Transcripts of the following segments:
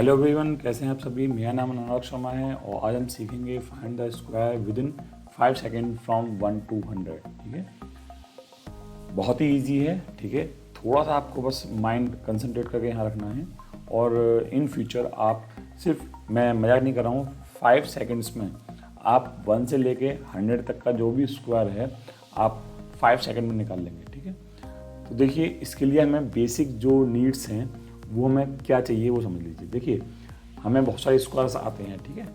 Hello everyone, कैसे हैं आप सभी। मेरा नाम अनुराग शर्मा है और आज हम सीखेंगे find the square with in 5 second from 1 to 100। ठीक है, बहुत ही इजी है। ठीक है, थोड़ा सा आपको बस माइंड कंसंट्रेट करके यहाँ रखना है और इन फ्यूचर आप सिर्फ, मैं मजाक नहीं कर रहा हूँ, 5 सेकेंड्स में आप 1 से लेके 100 तक का जो भी स्क्वायर है आप 5 सेकेंड में निकाल लेंगे। ठीक है, तो देखिए इसके लिए हमें बेसिक जो नीड्स हैं वो हमें क्या चाहिए वो समझ लीजिए। देखिए हमें बहुत सारे स्क्वायर्स आते हैं, ठीक है,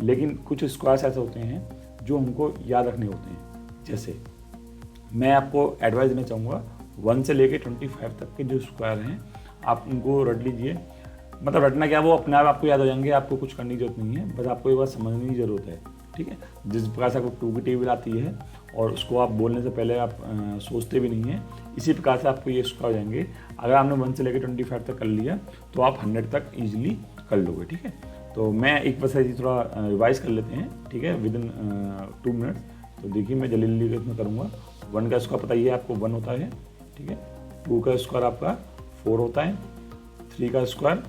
लेकिन कुछ स्क्वायर्स ऐसे होते हैं जो हमको याद रखने होते हैं। जैसे मैं आपको एडवाइस देना चाहूँगा, 1 से लेके 25 तक के जो स्क्वायर हैं आप उनको रट लीजिए। मतलब रटना क्या, वो अपने आप आपको याद हो जाएंगे, आपको कुछ करने की जरूरत नहीं है, बस आपको ये बात समझने की ज़रूरत है। ठीक है, जिस प्रकार से आपको 2 की टेबल आती है और उसको आप बोलने से पहले आप सोचते भी नहीं हैं, इसी प्रकार से आपको ये स्क्वायर हो जाएंगे। अगर आपने 1 से लेकर 25 तक कर लिया तो आप 100 तक ईजिली कर लोगे। ठीक है, तो मैं एक बस ऐसी थोड़ा रिवाइज कर लेते हैं। ठीक है, विद इन 2 मिनट्स। तो देखिए मैं जल्दी जल्दी इसमें करूँगा। 1 का स्क्वायर पता ही है आपको, 1 होता है। ठीक है, 2 का स्क्वायर आपका 4 होता है। 3 का स्क्वायर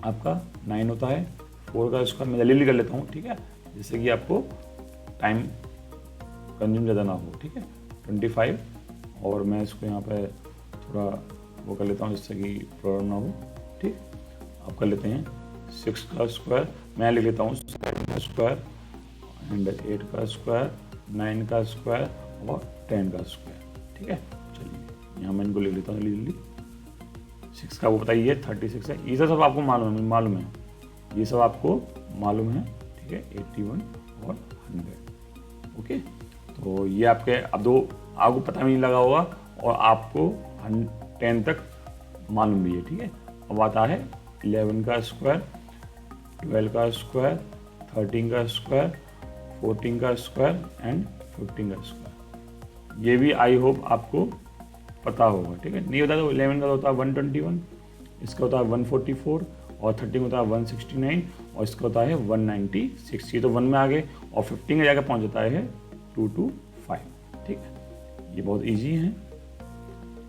आपका 9 होता है। 4 का स्क्वायर मैं जल्दी जल्दी कर लेता हूँ, ठीक है, जिससे कि आपको टाइम कंज्यूम ज़्यादा ना हो। ठीक है, 25, और मैं इसको यहाँ पे थोड़ा वो कर लेता हूँ जिससे कि प्रॉब्लम ना हो। ठीक, अब कर लेते हैं 6 का स्क्वायर, मैं लिख लेता हूँ 7 का स्क्वायर एंड 8 का स्क्वायर, 9 का स्क्वायर और 10 का स्क्वायर। ठीक है, चलिए यहाँ मैं इनको लिख लेता हूँ जल्दी जल्दी। 6 का वो बताइए 36 है। ये सब आपको मालूम है, ये सब आपको मालूम है। ठीक है, 81 और 100। ओके, तो ये आपके अब दो आपको पता भी नहीं लगा होगा और आपको 10 तक मालूम भी है। ठीक है, अब आता है 11 का स्क्वायर, 12 का स्क्वायर, 13 का स्क्वायर, 14 का स्क्वायर एंड 15 का स्क्वायर। ये भी आई होप आपको पता होगा। ठीक है, नहीं होता तो 11 का होता है 121, इसका होता है 144 और 13 होता है 169 और इसका होता है 196। ये तो 1 में आ गए और 15 में जाकर पहुंच जाता है 225। ठीक है, ये बहुत इजी है।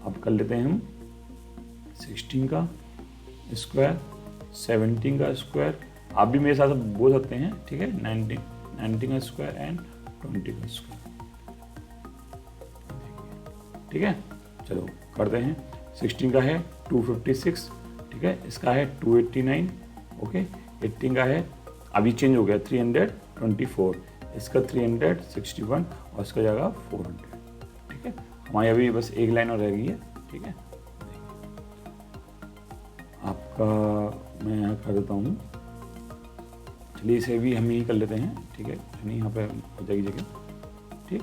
अब कर लेते हैं हम 16 का स्क्वायर, 17 का स्क्वायर, आप भी मेरे साथ बोल सकते हैं। ठीक है, 19 का स्क्वायर एंड 20 का स्क्वायर। ठीक है, चलो करते हैं। 16 का है 256, ठीक है, इसका है 289। ओके, 18 का है, अभी चेंज हो गया 324, इसका 361 और इसका जाएगा 400। ठीक है, हमारी अभी बस एक लाइन और रह गई है। ठीक है, आपका मैं यहाँ कर देता हूँ। चलिए इसे भी हम ही कर लेते हैं। ठीक है, नहीं यहाँ पे हो जाएगी जगह। ठीक,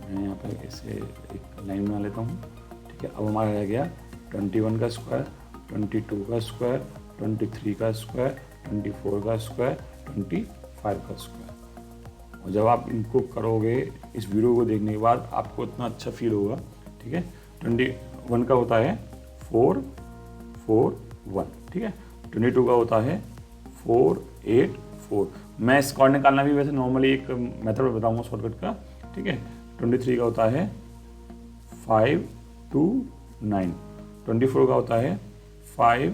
मैं यहाँ पे इसे एक लाइन बना लेता हूँ। ठीक है, अब हमारा रह गया 21 का स्क्वायर, 22 का स्क्वायर, 23 का स्क्वायर, 24 का स्क्वायर, 25 का स्क्वायर। और जब आप इनको करोगे इस वीडियो को देखने के बाद आपको इतना अच्छा फील होगा। ठीक है, 21 का होता है 4 4 1। ठीक है, 22 का होता है 4 8 4। मैं स्क्वायर निकालना भी वैसे नॉर्मली एक मेथड बताऊंगा शॉर्टकट का। ठीक है, 23 का होता है 5 2 9, 24 का होता है 5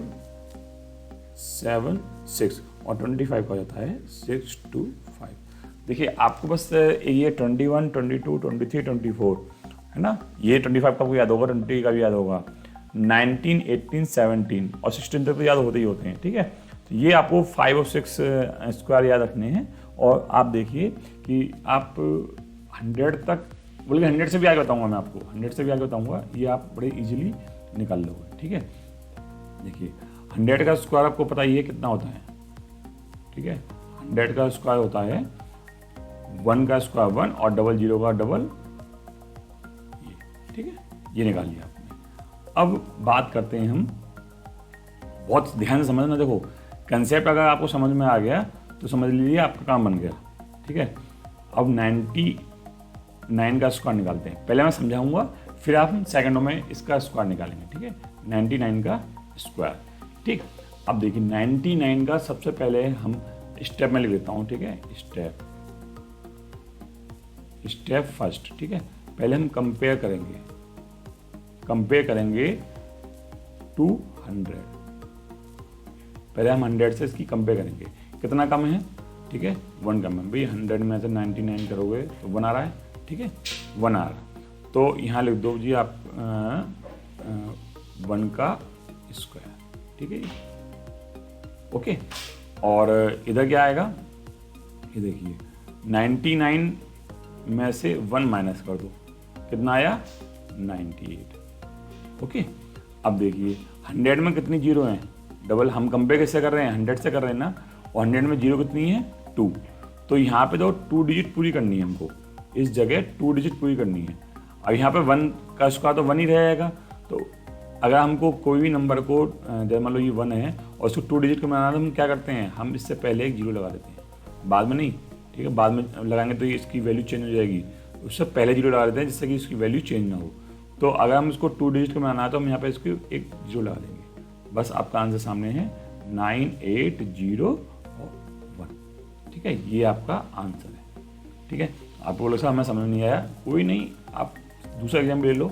7 6 और 25 का होता है 6 2 5। देखिए आपको बस ये 21 22 23 24 है ना, ये 25 का आपको याद होगा, 20 का भी याद होगा, 19 18 17 और 16 तक तो याद होते ही होते हैं। ठीक है, तो ये आपको 5 और 6 स्क्वायर याद रखने हैं। और आप देखिए कि आप 100 तक, बल्कि 100 से भी आगे बताऊंगा मैं आपको, 100 से भी आगे बताऊंगा, ये आप बड़े इजीली निकाल लोगे। ठीक है, देखिए 100 का स्क्वायर आपको पता ही है कितना होता है। ठीक है, 100 का स्क्वायर होता है 1 का स्क्वायर 1 और 00 का डबल ये। ठीक है, ये निकाल लिया आपने। अब बात करते हैं हम, बहुत ध्यान से समझना। देखो कंसेप्ट अगर आपको समझ में आ गया तो समझ लीजिए आपका काम बन गया। ठीक है, अब 99 का स्क्वायर निकालते हैं। पहले मैं समझाऊंगा, फिर आप सेकंडों में इसका स्क्वायर निकालेंगे। ठीक है, 99 का स्क्वायर। ठीक, अब देखिए 99 का सबसे पहले हम स्टेप में लिख देता हूँ। ठीक है, स्टेप फर्स्ट। ठीक है, पहले हम कंपेयर करेंगे 200। पहले हम 100 से इसकी कंपेयर करेंगे, कितना कम है, ठीक है, 1 कम है भाई। 100 में से 99 करोगे तो 1 आ रहा है, ठीक है, 1 आ रहा है। तो यहाँ लिख दो जी आप 1 का स्क्वायर, ठीक है, ओके। और इधर क्या आएगा, ये देखिए 99 में से 1 माइनस कर दो, कितना आया 98, ओके। अब देखिए 100 में कितनी जीरो हैं, डबल हम कंपेयर किससे कर रहे हैं, 100 से कर रहे हैं ना, और 100 में जीरो कितनी है 2, तो यहाँ पे तो 2 डिजिट पूरी करनी है हमको, इस जगह 2 डिजिट पूरी करनी है। अब यहाँ पे 1 का स्क्वायर तो 1 ही रहेगा, तो अगर हमको कोई भी नंबर को, जैसे मान लो ये 1 है और उसको 2 डिजिट को बनाना, तो हम क्या करते हैं, हम इससे पहले एक जीरो लगा देते हैं, बाद में नहीं, ठीक है, बाद में लगाएंगे तो इसकी वैल्यू चेंज हो जाएगी, उससे पहले जीरो लगा देते हैं जिससे कि इसकी वैल्यू चेंज ना हो। तो अगर हम इसको 2 डिजिट को बनाना है तो हम यहाँ पे इसको एक जीरो लगा देंगे, बस आपका आंसर सामने है 9801, ठीक है, ये आपका आंसर है, ठीक है। आपको बोलो सर हमें समझ नहीं आया, कोई नहीं, आप दूसरा एग्जाम्पल ले लो,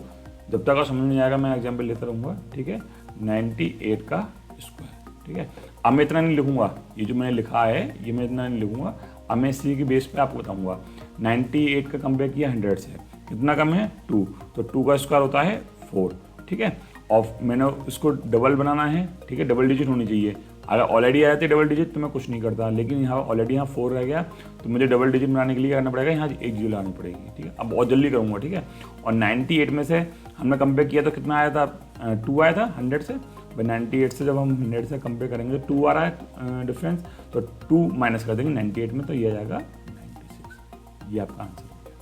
जब तक आप समझ नहीं आएगा मैं एग्जाम्पल लेता रहूँगा, ठीक है। 98 का स्क्वायर, ठीक है। अब मैं इतना नहीं लिखूंगा, ये जो मैंने लिखा है ये मैं इतना नहीं लिखूंगा, अब मैं इसी की बेस पे आपको बताऊंगा। 98 का कंपेयर किया 100 से, कितना कम है 2, तो 2 का स्क्वायर होता है 4, ठीक है। और मैंने इसको डबल बनाना है, ठीक है, डबल डिजिट होनी चाहिए। अगर ऑलरेडी आया थे डबल डिजिट तो मैं कुछ नहीं करता, लेकिन यहाँ ऑलरेडी यहाँ 4 रह गया, तो मुझे डबल डिजिट बनाने के लिए करना पड़ेगा, यहाँ एक जीरो लानी पड़ेगी, ठीक है। अब बहुत जल्दी करूँगा, ठीक है। और 98 में से हमने कंपेयर किया तो कितना आया था, 2 आया था 100 से। 98 से जब हम 100 से कंपेयर करेंगे तो 2 आ रहा है डिफरेंस, तो 2 माइनस कर देंगे 98 में, तो ये आ जाएगा 96, ये आपका आंसर हो गया,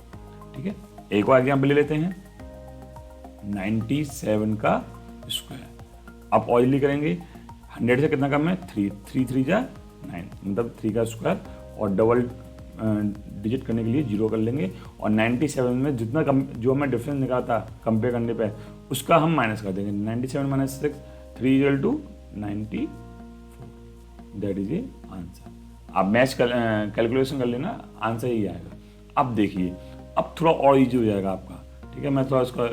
ठीक है। एक और एग्जाम्पल ले लेते हैं, 97 का स्क्वायर। अब ऑइली करेंगे, 100 से कितना कम है 3, 3 3 जा 9, मतलब 3 का स्क्वायर, और डबल डिजिट करने के लिए जीरो कर लेंगे, और 97 में जितना कम जो हमें डिफरेंस निकाला था कंपेयर करने पे, उसका हम माइनस कर देंगे। 97 minus 6, 3 equal to 94, that is a answer. आप मैच कैलकुलेशन कर लेना, आंसर ही आएगा। अब देखिए, अब थोड़ा और ईजी हो जाएगा आपका, ठीक है। मैं थोड़ा इसका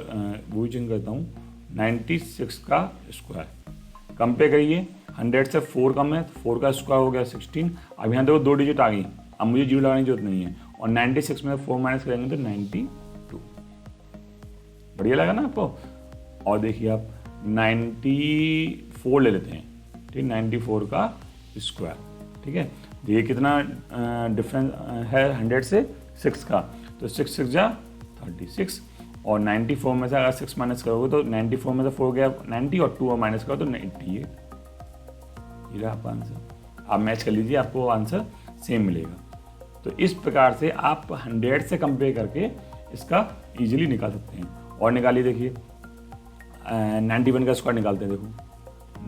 वो चेंज करता हूँ, 96 का स्क्वायर कंपेयर करिए, 100 से 4 कम है, तो 4 का स्क्वायर हो गया 16। अब यहाँ देखो 2 डिजिट आ गई, अब मुझे जीरो लगाने की जरूरत नहीं है, और 96 में 4 माइनस करेंगे तो 92। बढ़िया लगा ना आपको। और देखिए आप 94 ले लेते हैं, ठीक, 94 का स्क्वायर, ठीक है। देखिए कितना डिफरेंस है 100 से 6 का, तो 6 6 जा 36, और 94 में से अगर 6 माइनस करोगे तो 94 में से 4 गया 90, और 2 माइनस करो तो 98, ये रहा आपका आंसर। आप मैच कर लीजिए, आपको आंसर सेम मिलेगा। तो इस प्रकार से आप 100 से कंपेयर करके इसका इजीली निकाल सकते हैं। और निकालिए, देखिए 91 का स्क्वायर निकालते हैं, देखो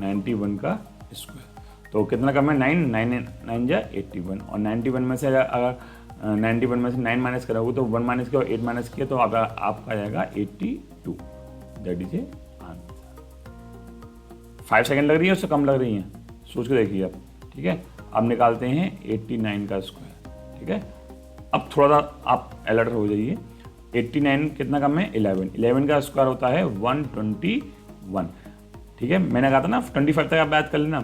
91 का स्क्वायर, तो कितना कम है 9, 9 जा 81, और 91 में से अगर 91 में से 9 माइनस करोगे तो 1 माइनस किया और 8 माइनस किया तो आपका आ जाएगा 82, that is a answer. 5 second लग रही है, उससे कम लग रही है, सोच के देखिए आप, ठीक है। अब निकालते हैं 89 का स्क्वायर, ठीक है। अब थोड़ा सा आप अलर्ट हो जाइए, 89 कितना कम है 11, 11 का स्क्वायर होता है 121, ठीक है। मैंने कहा था ना 25 तक आप बात कर लेना,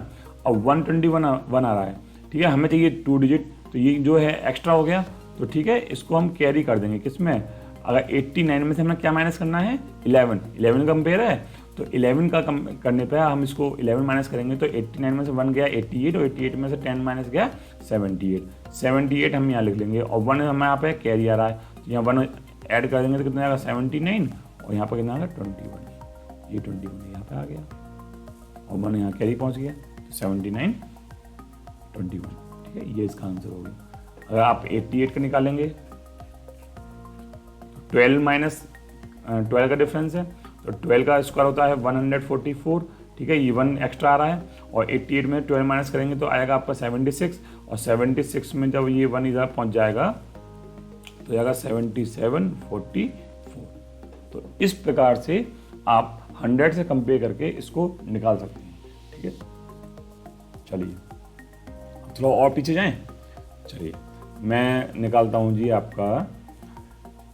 और 121 आ रहा है, ठीक है। हमें चाहिए 2 डिजिट, तो ये जो है एक्स्ट्रा हो गया, तो ठीक है, इसको हम कैरी कर देंगे किसमें, अगर 89 में से हमें क्या माइनस करना है 11 कंपेयर है, तो 11 का कम करने पे हम इसको 11 माइनस करेंगे, तो 89 में से 1 गया 88, और 88 में से 10 माइनस गया 78 हम यहाँ लिख लेंगे, और 1 हमें यहाँ पे कैरी आ रहा है, तो यहाँ 1 ऐड कर देंगे तो कितना आएगा 79, और यहाँ पर कितना आएगा 21, ये 21 यहाँ पे आ गया, और 1 यहाँ कैरी पहुँच गया, 79 21, ठीक है, ये इसका आंसर हो गया। अगर आप 88 का निकालेंगे, 12 माइनस 12 का डिफरेंस है, तो 12 का स्क्वायर होता है 144, ठीक है, ये 1 एक्स्ट्रा आ रहा है, और 88 में 12 माइनस करेंगे तो आएगा आपका 76, और 76 में जब ये 1 इधर पहुंच जाएगा तो आएगा 7744। तो इस प्रकार से आप 100 से कंपेयर करके इसको निकाल सकते हैं, ठीक है। चलिए थोड़ा और पीछे जाएं, चलिए मैं निकालता हूँ जी आपका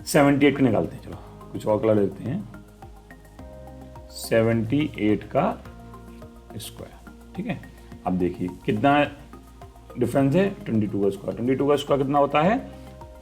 78 का निकालते हैं, चलो कुछ और कलर लेते हैं, 78 का स्क्वायर, ठीक है। अब देखिए कितना डिफरेंस है, 22 का स्क्वायर। 22 का स्क्वायर कितना होता है,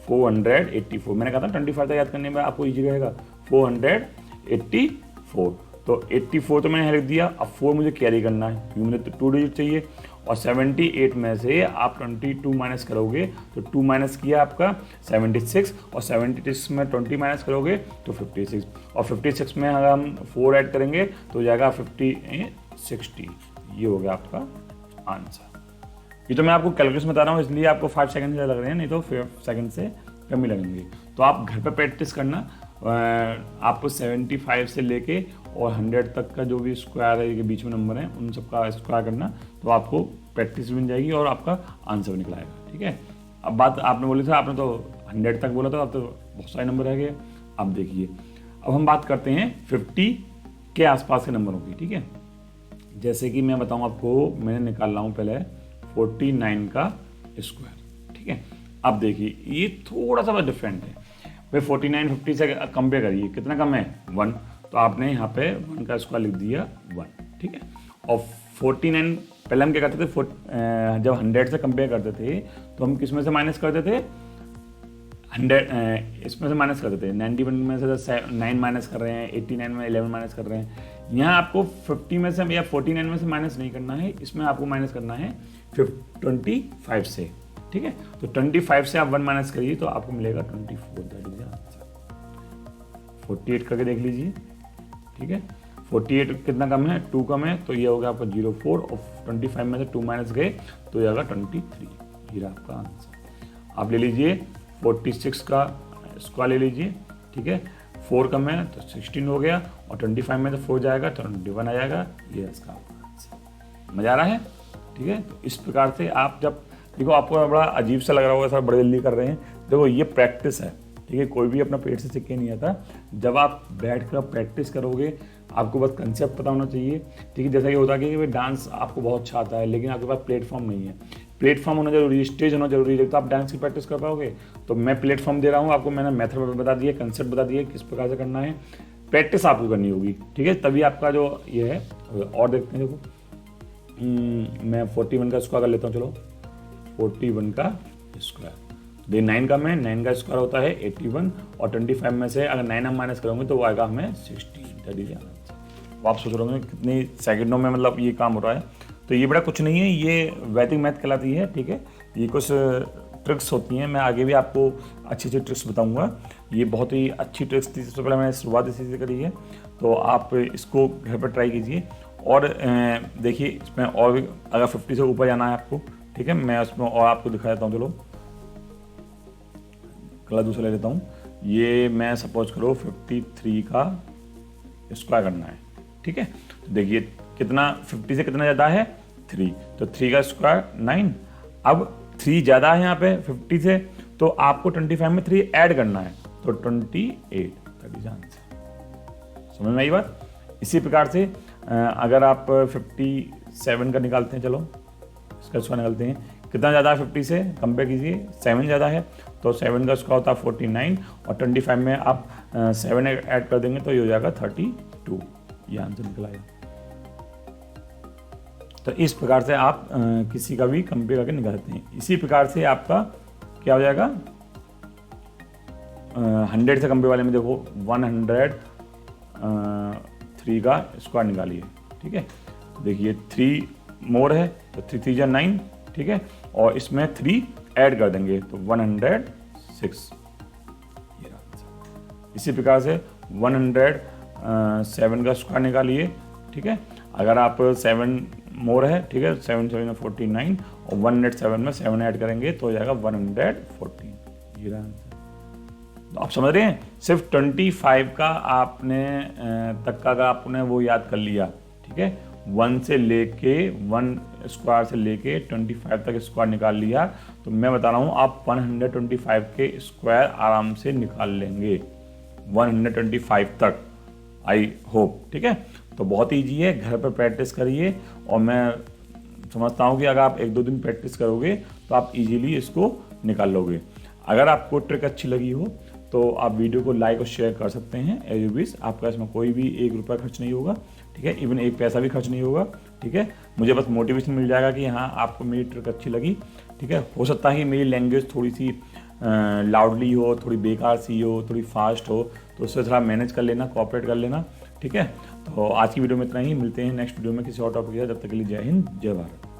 484। मैंने कहा था 25 तक याद करने में आपको ईजी रहेगा। 484, तो 84 तो मैंने यहाँ लिख दिया। अब 4 मुझे कैरी करना है क्योंकि मुझे तो 2 डिजिट चाहिए, और 78 में से आप 22 माइनस करोगे तो 2 माइनस किया आपका 76, और 76 में 20 माइनस करोगे तो 56, और 56 में अगर हम 4 ऐड करेंगे तो हो जाएगा 60। ये हो गया आपका आंसर। ये तो मैं आपको कैलकुलेशन बता रहा हूँ, इसलिए आपको 5 सेकंड से लग रहे हैं, नहीं तो 5 सेकंड से कम ही लगेंगे। तो आप घर पे प्रैक्टिस करना। आपको 75 से लेके और 100 तक का जो भी स्क्वायर है के बीच में नंबर है उन सब का स्क्वायर करना, तो आपको प्रैक्टिस भी मिल जाएगी और आपका आंसर भी निकल आएगा। ठीक है, अब बात आपने बोली था, आपने तो 100 तक बोला था, अब तो बहुत सारे नंबर रह गए। अब देखिए, अब हम बात करते हैं 50 के आसपास के नंबरों की। ठीक है, जैसे कि मैं बताऊँ आपको, मैंने निकाल रहा हूँ पहले 49 का स्क्वायर। ठीक है, अब देखिए ये थोड़ा सा डिफरेंट है भाई। 49 50 से कंपेयर करिए, कितना कम है, 1, तो आपने यहाँ पे 1 का स्क्वायर लिख दिया 1। ठीक है, और 49 पहले हम क्या करते थे, जब 100 से कंपेयर करते थे तो हम किस में से माइनस करते थे, 100 इसमें से माइनस करते थे। 91 में से 9 माइनस कर रहे हैं, 89 में 11 माइनस कर रहे हैं। यहाँ आपको 50 में से या 49 में से माइनस नहीं करना है, इसमें आपको माइनस करना है 25 से। ठीक है, तो 25 से आप 1 माइनस करिए तो आपको मिलेगा 24। That is answer. 48 करके देख लीजिए। ठीक है, 48 कितना कम है, 2 कम है, तो ये हो गया आपका 04, और 25 में से 2 माइनस गए तो ये होगा 23। ये आपका आंसर। आप ले लीजिए 46 का स्क्वायर ले लीजिए। ठीक है, 4 कम है तो 16 हो गया, और 25 में से 4 जाएगा तो 21 आ जाएगा। ये इसका आंसर। मजा आ रहा है? ठीक है, तो इस प्रकार से आप जब देखो, आपको बड़ा अजीब सा लग रहा होगा, सर बड़े जल्दी कर रहे हैं, देखो ये प्रैक्टिस है। ठीक है, कोई भी अपना पेट से सीख के नहीं आता। जब आप बैठ कर प्रैक्टिस करोगे, आपको बस कंसेप्ट पता होना चाहिए। ठीक है, जैसा कि होता है कि डांस आपको बहुत अच्छा आता है लेकिन आपके पास प्लेटफॉर्म नहीं है। प्लेटफॉर्म होना जरूरी है, स्टेज होना जरूरी है, तो आप डांस की प्रैक्टिस कर पाओगे। तो मैं प्लेटफॉर्म दे रहा हूँ आपको, मैंने मेथड बता दिया, कंसेप्ट बता दिया किस प्रकार से करना है। प्रैक्टिस आपको करनी होगी। ठीक है, तभी आपका जो ये है। और देखते हैं, देखो मैं 41 का स्क्वायर कर लेता हूँ। चलो 41 का स्क्वायर, देखिए 9 का में 9 का स्क्वायर होता है 81, और 25 में से अगर 9 हम माइनस करेंगे तो वो आएगा हमें 60। That is answer. तो आप सोच रहे होंगे कितनी सेकंडों में मतलब ये काम हो रहा है, तो ये बड़ा कुछ नहीं है, ये वैदिक मैथ कहलाती है। ठीक है, ये कुछ ट्रिक्स होती हैं, मैं आगे भी आपको अच्छी अच्छी ट्रिक्स बताऊंगा। ये बहुत ही अच्छी ट्रिक्स थी, सबसे पहले मैंने शुरुआत इसी से करी है, तो आप इसको घर पर ट्राई कीजिए। और देखिए इसमें और भी अगर 50 से ऊपर जाना है आपको, ठीक है, मैं उसमें और आपको दिखा देता हूँ। चलो कलर दूसरा ले लेता हूँ। ये मैं सपोज करो 53 का स्क्वायर करना है। ठीक है, तो देखिए कितना 50 से कितना ज़्यादा है, 3, तो 3 का स्क्वायर 9। अब 3 ज़्यादा है यहाँ पे 50 से, तो आपको 25 में 3 ऐड करना है, तो 28। That is answer. समझ में आई बात? इसी प्रकार से अगर आप 57 का निकालते हैं, चलो इसका स्क्वायर निकालते हैं, कितना ज़्यादा है 50 से कंपेयर कीजिए, 7 ज़्यादा है, तो 7 का स्क्वायर होता है 49, और 25 में आप 7 ऐड कर देंगे तो ये हो जाएगा 32। ये आंसर निकल आएगा। तो इस प्रकार से आप किसी का भी कंपेयर करके निकालते हैं। इसी प्रकार से आपका क्या हो जाएगा, 100 से कंपेयर वाले में देखो 103 का स्क्वायर निकालिए। ठीक है, तो देखिए 3 मोर है तो 3 3 9। ठीक है, और इसमें 3 ऐड कर देंगे तो 106। ये आंसर। इसी प्रकार से 107 का स्क्वायर निकालिए। ठीक है, अगर आप 7 मोर है, ठीक है, 7 7 49, और 107 में 7 ऐड करेंगे तो हो जाएगा 114। ये आंसर। तो आप समझ रहे हैं, सिर्फ 25 का आपने तक का आपने वो याद कर लिया। ठीक है, 1 से लेके 1 स्क्वायर से लेके 25 तक स्क्वायर निकाल लिया, तो मैं बता रहा हूँ आप 125 के स्क्वायर आराम से निकाल लेंगे, 125 तक, आई होप। ठीक है, तो बहुत ईजी है, घर पर प्रैक्टिस करिए, और मैं समझता हूँ कि अगर आप 1-2 दिन प्रैक्टिस करोगे तो आप इजीली इसको निकाल लोगे। अगर आपको ट्रिक अच्छी लगी हो तो आप वीडियो को लाइक और शेयर कर सकते हैं। एज यू विश, आपका इसमें कोई भी 1 रुपया खर्च नहीं होगा। ठीक है, इवन 1 पैसा भी खर्च नहीं होगा। ठीक है। मुझे बस मोटिवेशन मिल जाएगा कि हाँ आपको मेरी ट्रिक अच्छी लगी, ठीक है। हो सकता है कि मेरी लैंग्वेज थोड़ी सी लाउडली हो, थोड़ी बेकार सी हो, थोड़ी फास्ट हो, तो उससे थोड़ा मैनेज कर लेना, कोऑपरेट कर लेना, ठीक है। तो आज की वीडियो में इतना ही, मिलते हैं नेक्स्ट वीडियो में किसी और टॉपिक के साथ। जब तक के लिए जय हिंद, जय भारत।